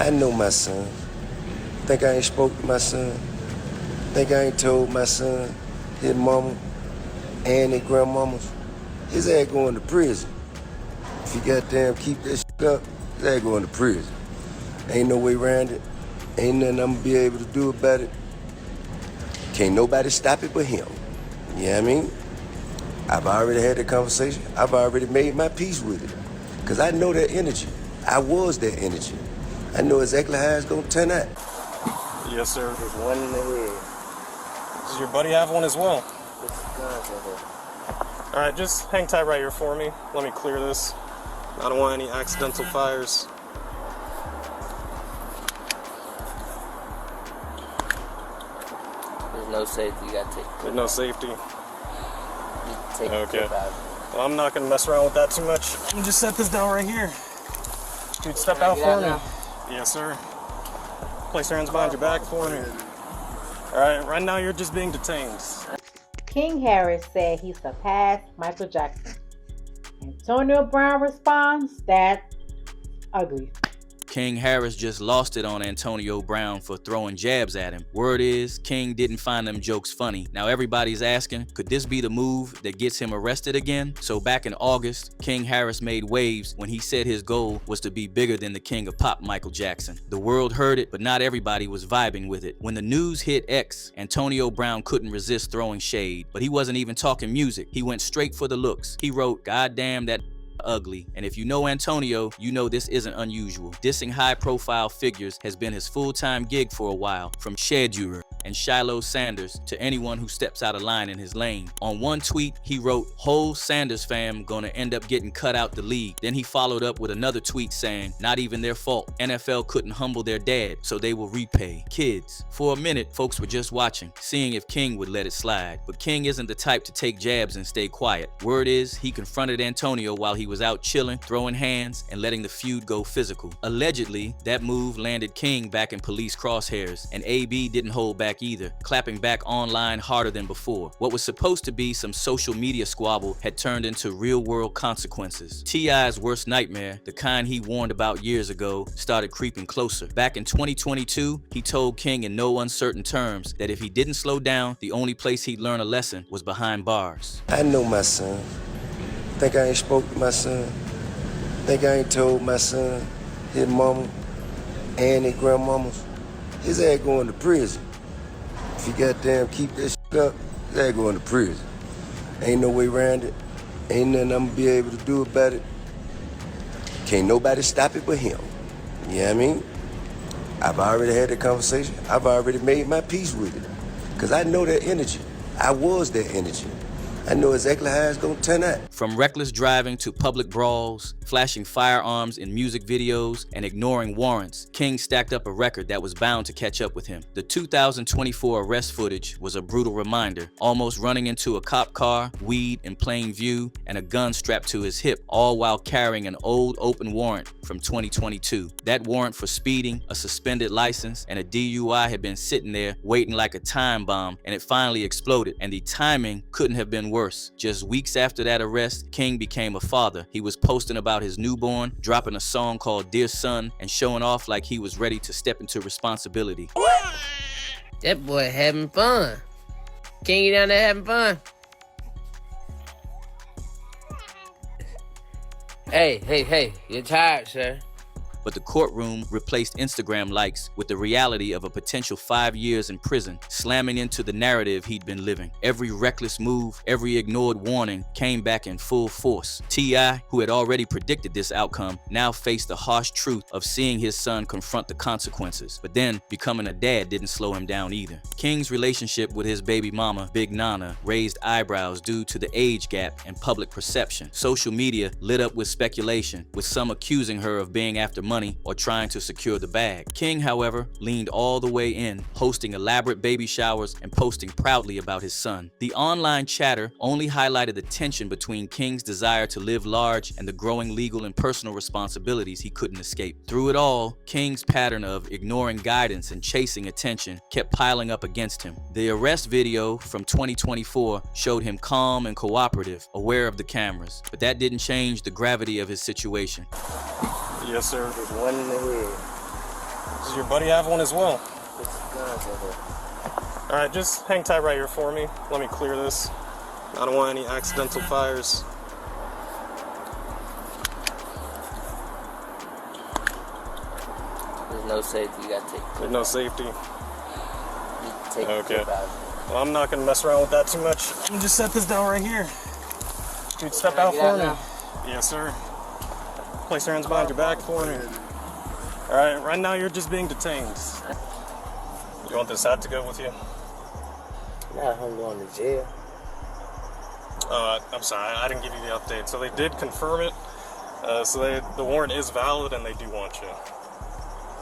I know my son. Think I ain't spoke to my son? Think I ain't told my son, his mama, and his grandmamas, his ass going to prison. If he goddamn keep that shit up, his ass going to prison. Ain't no way around it. Ain't nothing I'm gonna be able to do about it. Can't nobody stop it but him. You know what I mean? I've already had that conversation. I've already made my peace with it. Cause I know that energy. I was that energy. I know exactly how it's gonna turn out. Yes, sir. There's one in the head. Does your buddy have one as well? All right, just hang tight right here for me. Let me clear this. I don't want any accidental fires. There's no safety. You gotta take. There's no safety. Just take the Okay. clip out. Well, I'm not gonna mess around with that too much. I'm gonna just set this down right here. Dude, step out for me. Yes, sir. Place your hands behind your back for me. All right now you're just being detained. King Harris said he surpassed Michael Jackson. Antonio Brown responds, "That's ugly." King Harris just lost it on Antonio Brown for throwing jabs at him. Word is, King didn't find them jokes funny. Now everybody's asking, could this be the move that gets him arrested again? So back in August, King Harris made waves when he said his goal was to be bigger than the king of pop, Michael Jackson. The world heard it, but not everybody was vibing with it. When the news hit X, Antonio Brown couldn't resist throwing shade, but he wasn't even talking music. He went straight for the looks. He wrote, "Goddamn that ugly." And if you know Antonio, you know this isn't unusual. Dissing high-profile figures has been his full-time gig for a while, from Shadurer and Shiloh Sanders to anyone who steps out of line in his lane. On one tweet, he wrote, "Whole Sanders fam gonna end up getting cut out the league." Then he followed up with another tweet saying, "Not even their fault. NFL couldn't humble their dad, so they will repay." Kids. For a minute, folks were just watching, seeing if King would let it slide. But King isn't the type to take jabs and stay quiet. Word is, he confronted Antonio while he was out chilling, throwing hands, and letting the feud go physical. Allegedly, that move landed King back in police crosshairs, and AB didn't hold back either, clapping back online harder than before. What was supposed to be some social media squabble had turned into real-world consequences. T.I.'s worst nightmare, the kind he warned about years ago, started creeping closer. Back in 2022, he told King in no uncertain terms that if he didn't slow down, the only place he'd learn a lesson was behind bars. I know my son. Think I ain't spoke to my son? Think I ain't told my son, his mama, and his grandmamas, his ass going to prison. If he goddamn keep that shit up, his ass going to prison. Ain't no way around it. Ain't nothing I'm gonna be able to do about it. Can't nobody stop it but him. You know what I mean? I've already had that conversation. I've already made my peace with it. Cause I know that energy. I was that energy. I know exactly how it's gonna turn out. From reckless driving to public brawls, flashing firearms in music videos, and ignoring warrants, King stacked up a record that was bound to catch up with him. The 2024 arrest footage was a brutal reminder, almost running into a cop car, weed in plain view, and a gun strapped to his hip, all while carrying an old open warrant from 2022. That warrant for speeding, a suspended license, and a DUI had been sitting there waiting like a time bomb, and it finally exploded, and the timing couldn't have been worse. Just weeks after that arrest, King became a father. He was posting about his newborn, dropping a song called Dear Son, and showing off like he was ready to step into responsibility. That boy having fun. King, you down there having fun? Hey, you're tired, sir. But the courtroom replaced Instagram likes with the reality of a potential 5 years in prison, slamming into the narrative he'd been living. Every reckless move, every ignored warning came back in full force. T.I., who had already predicted this outcome, now faced the harsh truth of seeing his son confront the consequences. But then, becoming a dad didn't slow him down either. King's relationship with his baby mama, Big Nana, raised eyebrows due to the age gap and public perception. Social media lit up with speculation, with some accusing her of being after money or trying to secure the bag. King, however, leaned all the way in, hosting elaborate baby showers and posting proudly about his son. The online chatter only highlighted the tension between King's desire to live large and the growing legal and personal responsibilities he couldn't escape. Through it all, King's pattern of ignoring guidance and chasing attention kept piling up against him. The arrest video from 2024 showed him calm and cooperative, aware of the cameras, but that didn't change the gravity of his situation. Yes, sir. There's one in the head. Does your buddy have one as well? Alright, just hang tight right here for me. Let me clear this. I don't want any accidental fires. There's no safety. You gotta take. There's no safety. Take Okay. the out. Well, I'm not gonna mess around with that too much. I'm gonna just set this down right here. Dude, step out Get for out me. now. Yes, sir. Place your hands behind your back for me. Alright, right now you're just being detained. You want this hat to go with you? Not home going to jail. I'm sorry, I didn't give you the update. So they did confirm it. The warrant is valid and they do want you.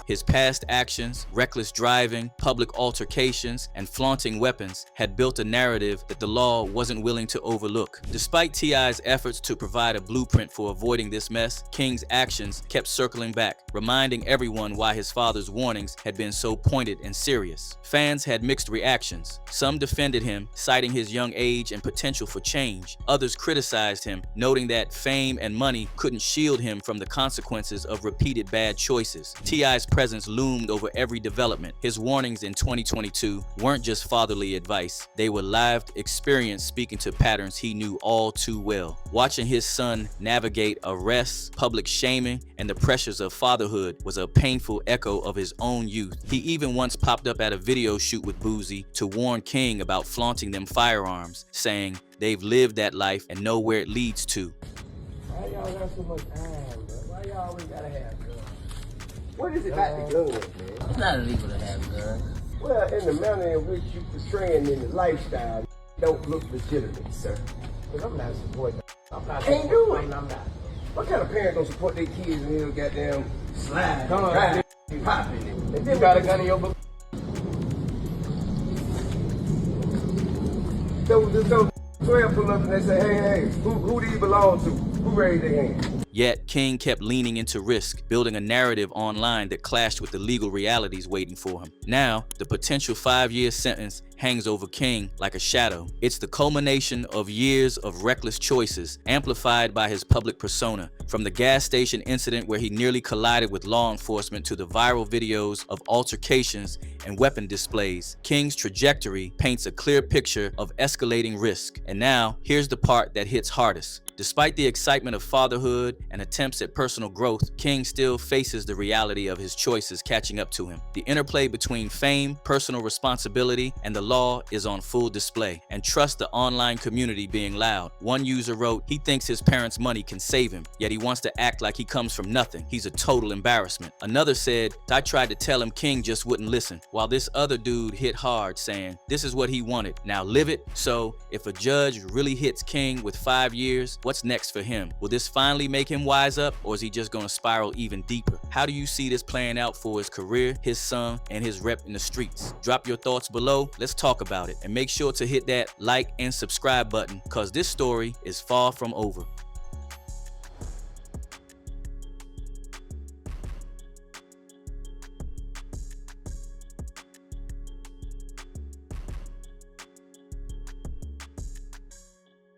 His past actions, reckless driving, public altercations, and flaunting weapons had built a narrative that the law wasn't willing to overlook. Despite T.I.'s efforts to provide a blueprint for avoiding this mess, King's actions kept circling back, reminding everyone why his father's warnings had been so pointed and serious. Fans had mixed reactions. Some defended him, citing his young age and potential for change. Others criticized him, noting that fame and money couldn't shield him from the consequences of repeated bad choices. T.I.'s presence loomed over every development. His warnings in 2022 weren't just fatherly advice. They were lived experience speaking to patterns he knew all too well. Watching his son navigate arrests, public shaming, and the pressures of fatherhood was a painful echo of his own youth. He even once popped up at a video shoot with Boozy to warn King about flaunting them firearms, saying they've lived that life and know where it leads to. Why y'all got so much time, bro? Why y'all always gotta have guns? What is it about the guns, man? It's not illegal to have guns. Well, in the manner in which you portraying in the lifestyle, don't look legitimate, sir. Because I'm not supporting I'm not Can't do it. I'm not. What kind of parent don't support their kids and they'll goddamn slide, ride, popping it? And then you got a gun in your book. So 12 pull up and they say, hey, who do you belong to? Who raised their hand? Yet, King kept leaning into risk, building a narrative online that clashed with the legal realities waiting for him. Now, the potential 5-year sentence hangs over King like a shadow. It's the culmination of years of reckless choices, amplified by his public persona. From the gas station incident where he nearly collided with law enforcement to the viral videos of altercations and weapon displays, King's trajectory paints a clear picture of escalating risk. And now, here's the part that hits hardest. Despite the excitement of fatherhood and attempts at personal growth, King still faces the reality of his choices catching up to him. The interplay between fame, personal responsibility, and the law is on full display. And trust the online community being loud. One user wrote, he thinks his parents' money can save him, yet he wants to act like he comes from nothing. He's a total embarrassment. Another said, I tried to tell him King just wouldn't listen. While this other dude hit hard saying, this is what he wanted, now live it. So, if a judge really hits King with 5 years, what's next for him? Will this finally make him wise up, or is he just gonna spiral even deeper? How do you see this playing out for his career, his son, and his rep in the streets? Drop your thoughts below, let's talk about it. And make sure to hit that like and subscribe button, cause this story is far from over.